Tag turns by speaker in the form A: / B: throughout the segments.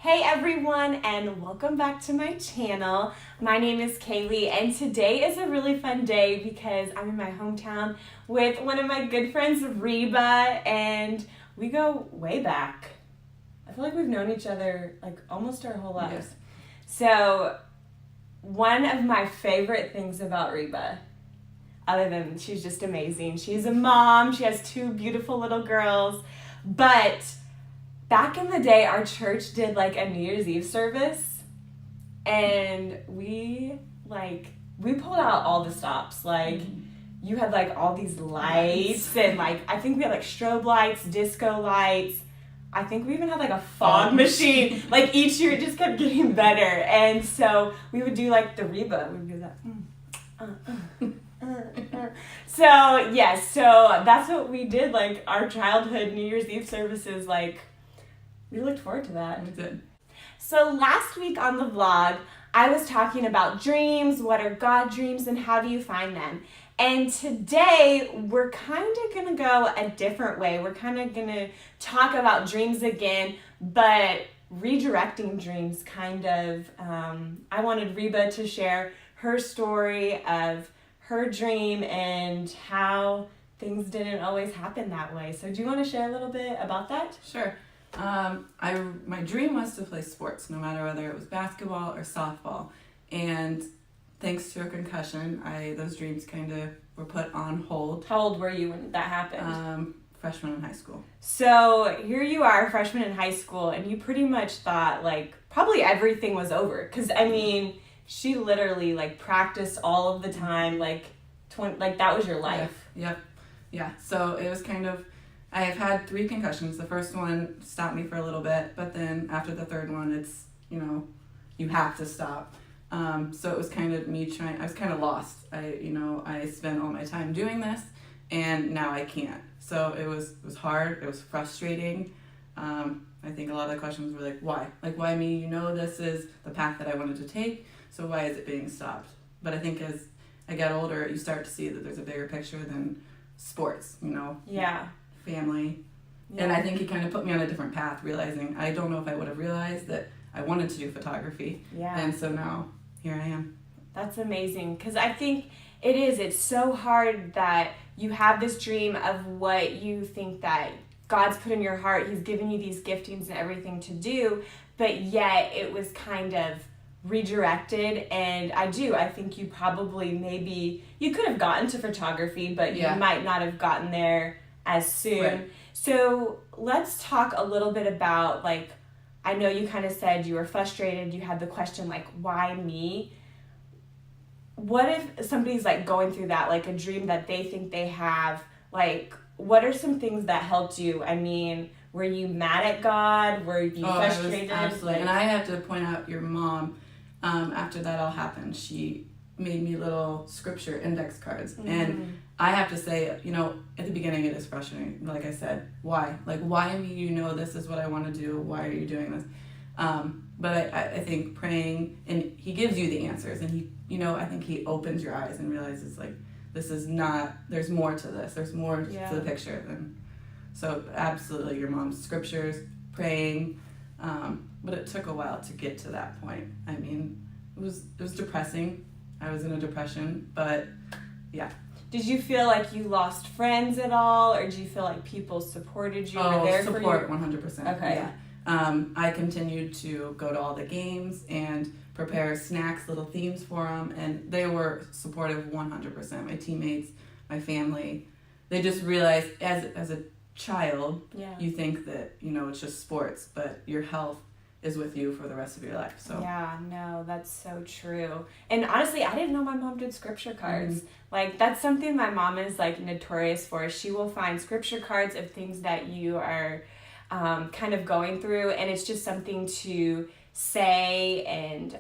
A: Hey everyone, and welcome back to my channel. My name is Kaley, and today is a really fun day because I'm in my hometown with one of my good friends, Reba, and we go way back. I feel like we've known each other like almost our whole lives.
B: Yes.
A: So, one of my favorite things about Reba, other than she's just amazing, she's a mom, she has two beautiful little girls, but back in the day, our church did like a New Year's Eve service, and we pulled out all the stops. You had like all these lights, and like I think we had like strobe lights, disco lights. I think we even had like a fog machine. Like each year, it just kept getting better, and so we would do like the Reba. We would do that. So yes, so that's what we did. Like our childhood New Year's Eve services, like. We looked forward to that.
B: We did.
A: So last week on the vlog, I was talking about dreams, what are God dreams, and how do you find them? And today, we're kind of going to go a different way. We're kind of going to talk about dreams again, but redirecting dreams kind of. I wanted Reba to share her story of her dream and how things didn't always happen that way. So do you want to share a little bit about that?
B: Sure. My dream was to play sports, no matter whether it was basketball or softball. And thanks to a concussion, those dreams kind of were put on hold.
A: How old were you when that happened?
B: Freshman in high school.
A: So here you are, freshman in high school, and you pretty much thought like probably everything was over. Because I mean, she literally like practiced all of the time, like that was your life.
B: Yeah. So it was kind of. I have had 3 concussions. The first one stopped me for a little bit, but then after the third one, it's, you have to stop. So it was kind of me I was kind of lost. I spent all my time doing this, and now I can't. So it was hard. It was frustrating. I think a lot of the questions were like, why? Like, why me? This is the path that I wanted to take, so why is it being stopped? But I think as I get older, you start to see that there's a bigger picture than sports,
A: Yeah.
B: Family. Yeah. And I think he kind of put me on a different path, realizing I don't know if I would have realized that I wanted to do photography.
A: Yeah.
B: And so now here I am.
A: That's amazing, because I think it's so hard that you have this dream of what you think that God's put in your heart. He's given you these giftings and everything to do, but yet it was kind of redirected. And I think you probably maybe you could have gotten to photography, but you might not have gotten there as soon.
B: Right.
A: So let's talk a little bit about, like, I know you kind of said you were frustrated, you had the question like, why me? What if somebody's like going through that, like a dream that they think they have, like what are some things that helped you? I mean, were you mad at God? Were you frustrated?
B: Absolutely. And I have to point out your mom, after that all happened, she made me little scripture index cards. Mm-hmm. And I have to say, at the beginning it is frustrating. Like I said, why? Like, why me? This is what I want to do. Why are you doing this? But I think praying, and he gives you the answers, and he, I think he opens your eyes and realizes, like, this is not, there's more to this. There's more to the picture than, so absolutely your mom's scriptures, praying, but it took a while to get to that point. I mean, it was depressing. I was in a depression, but yeah.
A: Did you feel like you lost friends at all, or do you feel like people supported you?
B: Oh,
A: were there
B: support
A: for you?
B: 100%.
A: Okay.
B: Yeah. I continued to go to all the games and prepare snacks, little themes for them, and they were supportive 100%. My teammates, my family, they just realized as a child, you think that, it's just sports, but your health is with you for the rest of your life. So
A: yeah, no, that's so true. And honestly, I didn't know my mom did scripture cards. Mm-hmm. Like, that's something my mom is like notorious for. She will find scripture cards of things that you are kind of going through, and it's just something to say and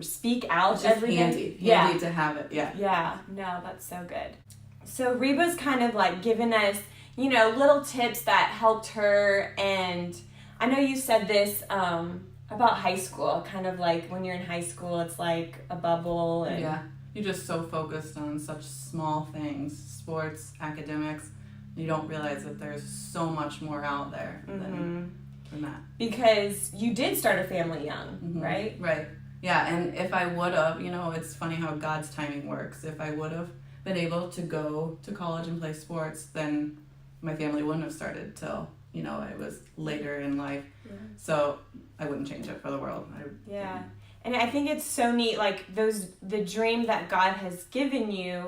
A: speak out.
B: It's just handy to have it.
A: Yeah, no, that's so good. So Reba's kind of like given us, little tips that helped her. And I know you said this about high school, kind of like when you're in high school, it's like a bubble. And
B: you're just so focused on such small things, sports, academics. You don't realize that there's so much more out there than than that.
A: Because you did start a family young,
B: Mm-hmm.
A: right?
B: Right. Yeah, and if I would have, it's funny how God's timing works. If I would have been able to go to college and play sports, then my family wouldn't have started till, it was later in life.
A: Yeah.
B: So I wouldn't change it for the world.
A: Yeah. And I think it's so neat, like the dream that God has given you,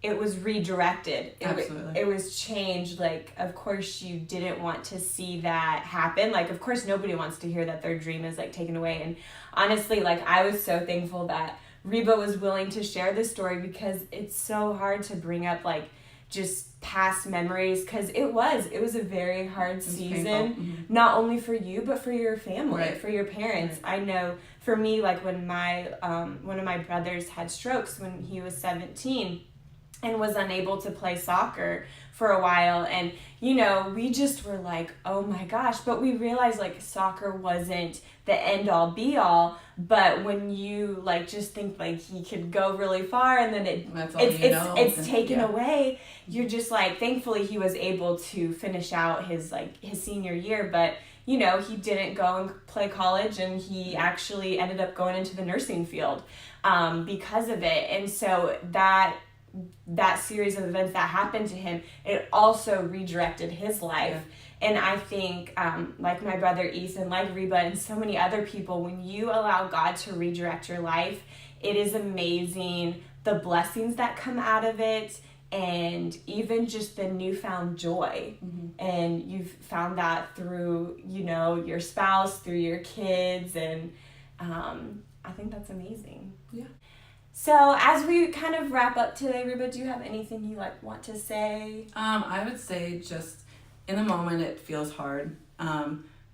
A: it was redirected.
B: Absolutely.
A: It was changed. Like, of course you didn't want to see that happen. Like, of course nobody wants to hear that their dream is like taken away. And honestly, like, I was so thankful that Reba was willing to share this story, because it's so hard to bring up like just past memories, because it was a very hard season,
B: mm-hmm.
A: not only for you but for your family,
B: right.
A: for your parents. Right. I know for me, like when my one of my brothers had strokes when he was 17 and was unable to play soccer for a while, and we just were like, oh my gosh, but we realized like soccer wasn't the end all be all. But when you like just think like he could go really far, and then it's taken away, you're just like, thankfully he was able to finish out his senior year, but he didn't go and play college, and he actually ended up going into the nursing field because of it. And so that series of events that happened to him, it also redirected his life. Yeah. And I think, like my brother Ethan, like Reba, and so many other people, when you allow God to redirect your life, it is amazing the blessings that come out of it, and even just the newfound joy. Mm-hmm. And you've found that through, your spouse, through your kids, and I think that's amazing. Yeah. So as we kind of wrap up today, Reba, do you have anything you want to say?
B: I would say just in the moment it feels hard,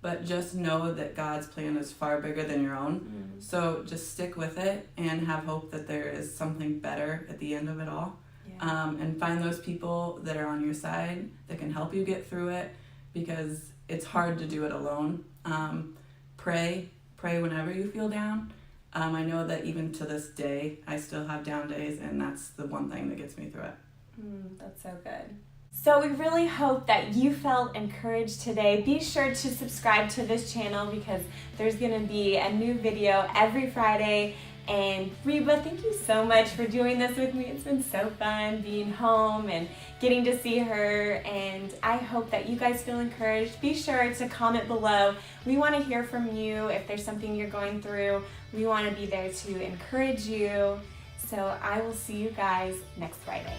B: but just know that God's plan is far bigger than your own. Mm-hmm. So just stick with it and have hope that there is something better at the end of it all. Yeah. And find those people that are on your side that can help you get through it, because it's hard to do it alone. Pray whenever you feel down. I know that even to this day, I still have down days, and that's the one thing that gets me through it.
A: That's so good. So we really hope that you felt encouraged today. Be sure to subscribe to this channel, because there's going to be a new video every Friday. And Reba, thank you so much for doing this with me. It's been so fun being home and getting to see her, and I hope that you guys feel encouraged. Be sure to comment below. We want to hear from you. If there's something you're going through, we want to be there to encourage you. So I will see you guys next Friday.